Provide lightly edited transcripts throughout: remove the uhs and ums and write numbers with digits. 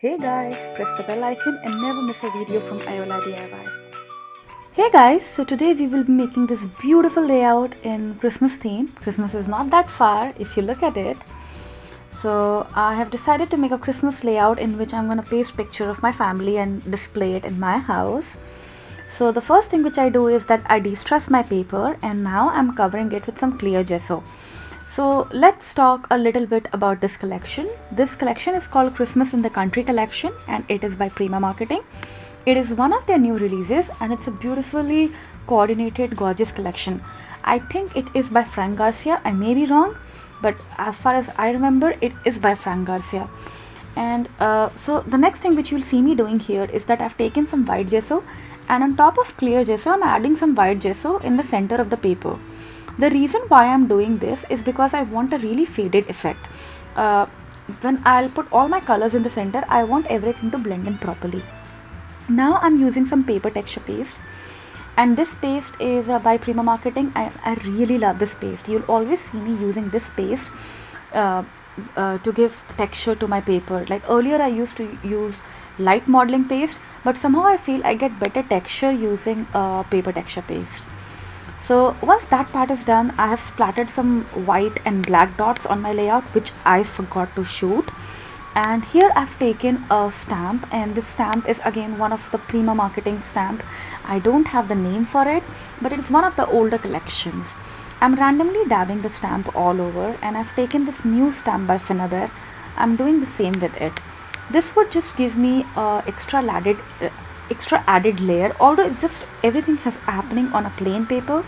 Hey guys, press the bell icon and never miss a video from Iola DIY. Hey guys, so today we will be making this beautiful layout in Christmas theme. Christmas is not that far if you look at it. So I have decided to make a Christmas layout in which I'm going to paste picture of my family and display it in my house. So the first thing which I do is that I de-stress my paper and now I'm covering it with some clear gesso. So let's talk a little bit about this collection. This collection is called Christmas in the Country collection and it is by Prima Marketing. It is one of their new releases and it's a beautifully coordinated, gorgeous collection. I think it is by Frank Garcia. I may be wrong, but as far as I remember, it is by Frank Garcia. And so the next thing which you'll see me doing here is that I've taken some white gesso and on top of clear gesso, I'm adding some white gesso in the center of the paper. The reason why I'm doing this is because I want a really faded effect. When I'll put all my colors in the center, I want everything to blend in properly. Now I'm using some paper texture paste and this paste is by Prima Marketing. I really love this paste. You'll always see me using this paste to give texture to my paper. Like earlier I used to use light modeling paste, but somehow I feel I get better texture using paper texture paste. So once that part is done, I have splattered some white and black dots on my layout which I forgot to shoot. And here I've taken a stamp and this stamp is again one of the Prima Marketing stamp. I don't have the name for it, but it's one of the older collections. I'm randomly dabbing the stamp all over and I've taken this new stamp by Finnabair. I'm doing the same with it. This would just give me extra added layer, although it's just everything has happening on a plain paper,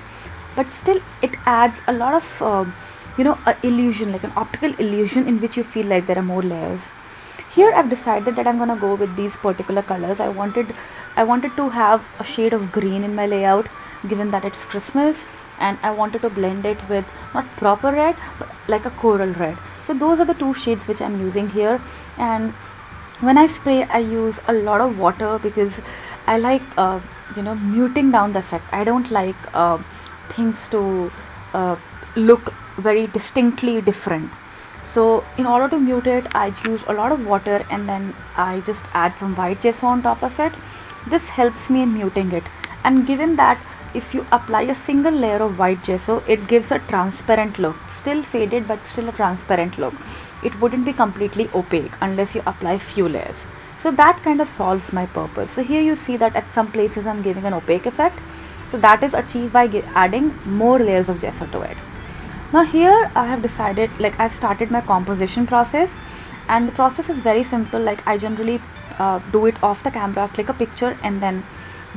but still it adds a lot of a illusion, like an optical illusion in which you feel like there are more layers. Here I've decided that I'm gonna go with these particular colors. I wanted to have a shade of green in my layout given that it's Christmas, and I wanted to blend it with not proper red but like a coral red. So those are the two shades which I'm using here. And when I spray, I use a lot of water because I like muting down the effect. I don't like things to look very distinctly different. So in order to mute it, I use a lot of water and then I just add some white gesso on top of it. This helps me in muting it. And given that if you apply a single layer of white gesso, it gives a transparent look, still faded but still a transparent look. It wouldn't be completely opaque unless you apply few layers. So that kind of solves my purpose. So here you see that at some places I'm giving an opaque effect. So that is achieved by adding more layers of gesso to it. Now here I have decided, like I've started my composition process, and the process is very simple. Like I generally do it off the camera, click a picture and then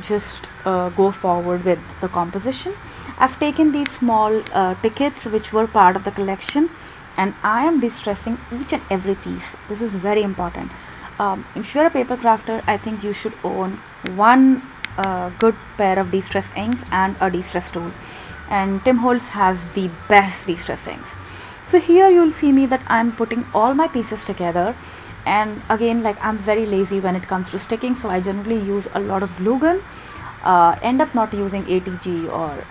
just go forward with the composition. I've taken these small tickets which were part of the collection and I am distressing each and every piece. This is very important. If you're a paper crafter, I think you should own one good pair of de-stress inks and a de-stress tool, and Tim Holtz has the best de-stress inks. So here you'll see me that I'm putting all my pieces together, and again, like I'm very lazy when it comes to sticking, so I generally use a lot of glue gun. End up not using ATG or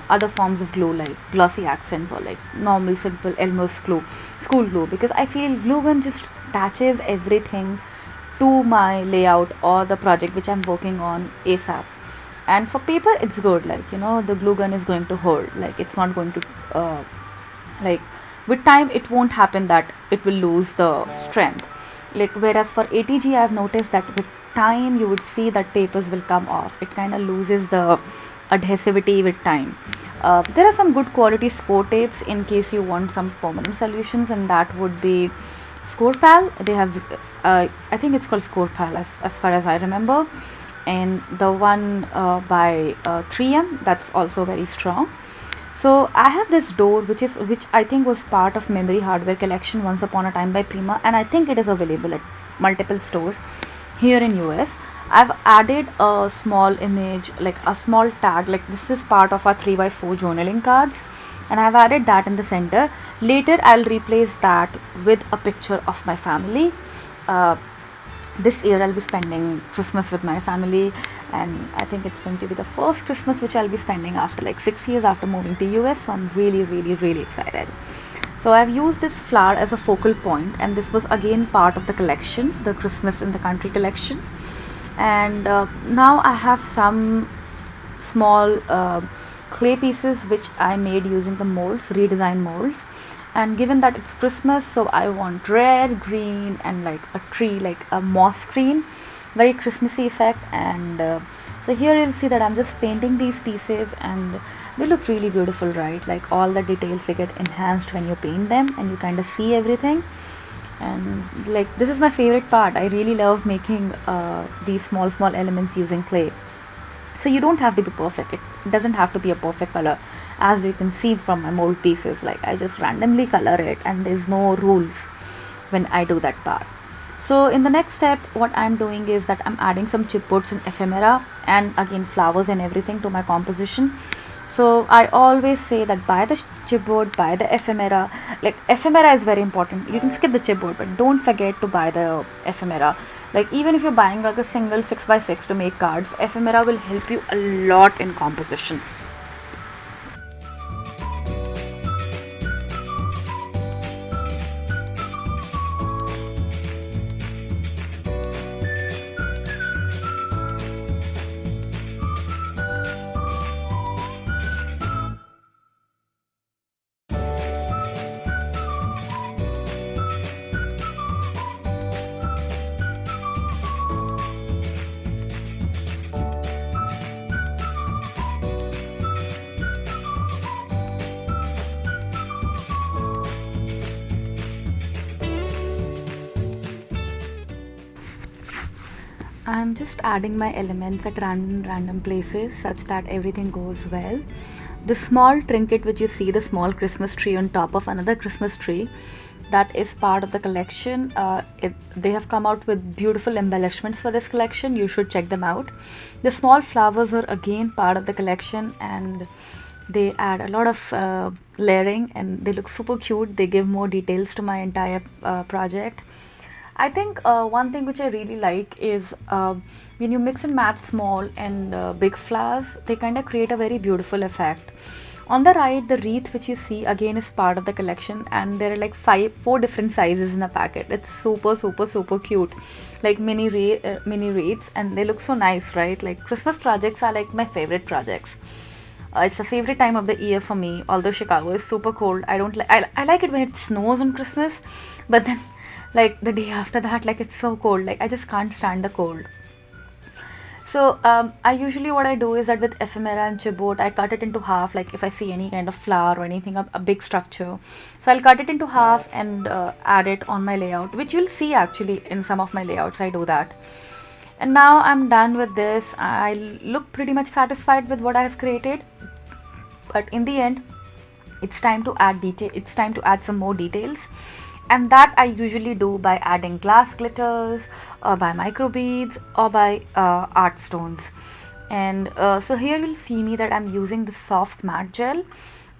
other forms of glue like glossy accents or like normal simple Elmer's glue, school glue, because I feel glue gun just attaches everything to my layout or the project which I'm working on ASAP. And for paper it's good, like the glue gun is going to hold, like it's not going to like with time it won't happen that it will lose the strength. Like whereas for ATG I've noticed that with time you would see that papers will come off. It kind of loses the adhesivity with time. There are some good quality score tapes in case you want some permanent solutions, and that would be Scorepal. They have I think it's called Scorepal as far as I remember, and the one by 3M, that's also very strong. So I have this door which I think was part of Memory Hardware collection once upon a time by Prima, and I think it is available at multiple stores here in US. I've added a small image, like a small tag, like this is part of our 3x4 journaling cards, and I've added that in the center. Later I'll replace that with a picture of my family. This year I'll be spending Christmas with my family, and I think it's going to be the first Christmas which I'll be spending after like 6 years after moving to US, so I'm really excited. So I've used this flower as a focal point, and this was again part of the collection, the Christmas in the Country collection. And now I have some small clay pieces which I made using the molds, redesigned molds. And given that it's Christmas, so I want red, green, and like a tree, like a moss green, very Christmassy effect. And so here you'll see that I'm just painting these pieces, and they look really beautiful, right? Like all the details, they get enhanced when you paint them and you kind of see everything. And like, this is my favorite part. I really love making these small elements using clay. So you don't have to be perfect, it doesn't have to be a perfect color. As you can see from my mold pieces, like I just randomly color it, and there's no rules when I do that part. So in the next step, what I'm doing is that I'm adding some chipboards and ephemera, and again flowers and everything to my composition. So I always say that buy the chipboard, buy the ephemera. Like, ephemera is very important. You can skip the chipboard, but don't forget to buy the ephemera. Like, even if you're buying like a single 6x6 to make cards, ephemera will help you a lot in composition. I'm just adding my elements at random places such that everything goes well. The small trinket which you see, the small Christmas tree on top of another Christmas tree, that is part of the collection. They have come out with beautiful embellishments for this collection. You should check them out. The small flowers are again part of the collection, and they add a lot of layering, and they look super cute. They give more details to my entire project. I think one thing which I really like is when you mix and match small and big flowers, they kind of create a very beautiful effect. On the right, the wreath which you see again is part of the collection, and there are like 4 different sizes in the packet. It's super cute, like mini wreaths, and they look so nice, right? Like, Christmas projects are like my favorite projects. It's a favorite time of the year for me. Although Chicago is super cold, I don't like. I like it when it snows on Christmas, but then like the day after that, like, it's so cold. Like, I just can't stand the cold. So I usually, what I do is that with ephemera and chipboard, I cut it into half. Like, if I see any kind of flower or anything, a big structure, so I'll cut it into half and add it on my layout, which you'll see actually in some of my layouts. I do that. And now I'm done with this. I look pretty much satisfied with what I have created, but in the end, it's time to add detail. It's time to add some more details, and that I usually do by adding glass glitters, or by micro beads, or by art stones. And so here you'll see me that I'm using the soft matte gel,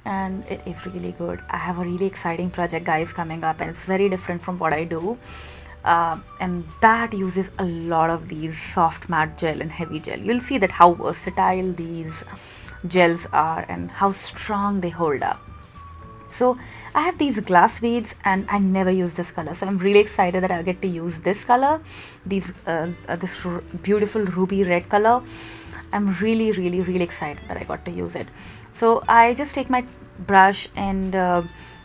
and it is really good. I have a really exciting project, guys, coming up, and it's very different from what I do. And that uses a lot of these soft matte gel and heavy gel. You'll see that how versatile these gels are and how strong they hold up. So I have these glass beads, and I never use this color, so I'm really excited that I get to use this color, this beautiful ruby red color. I'm really excited that I got to use it. So I just take my brush, and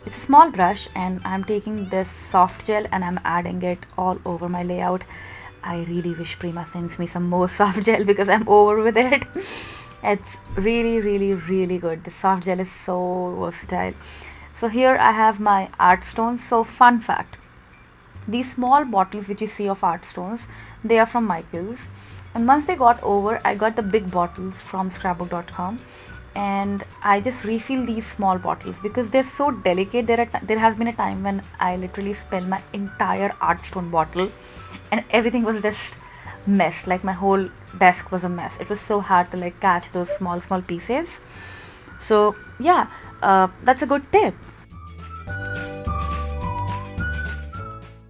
it's a small brush, and I'm taking this soft gel and I'm adding it all over my layout. I really wish Prima sends me some more soft gel because I'm over with it. It's really good. The soft gel is so versatile. So here I have my art stones. So fun fact, these small bottles which you see of art stones, they are from Michaels, and once they got over, I got the big bottles from scrapbook.com, and I just refill these small bottles because they're so delicate. There has been a time when I literally spilled my entire art stone bottle, and everything was just mess. Like, my whole desk was a mess. It was so hard to like catch those small pieces. So yeah, that's a good tip.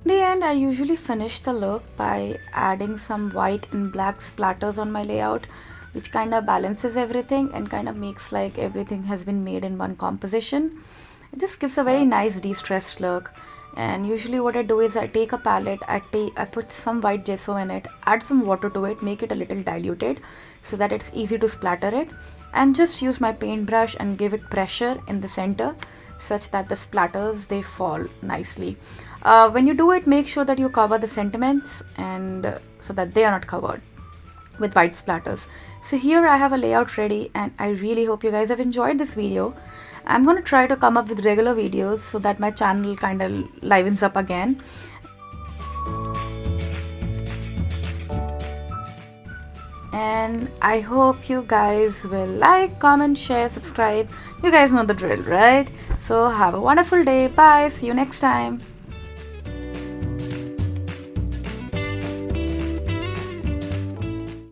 In the end, I usually finish the look by adding some white and black splatters on my layout, which kind of balances everything and kind of makes like everything has been made in one composition. It just gives a very nice de-stressed look. And usually what I do is I take a palette, I put some white gesso in it, add some water to it, make it a little diluted so that it's easy to splatter it, and just use my paintbrush and give it pressure in the center such that the splatters, they fall nicely. When you do it, make sure that you cover the sentiments and so that they are not covered with white splatters. So here I have a layout ready, and I really hope you guys have enjoyed this video. I'm going to try to come up with regular videos so that my channel kind of livens up again. And I hope you guys will like, comment, share, subscribe. You guys know the drill, right? So have a wonderful day. Bye. See you next time.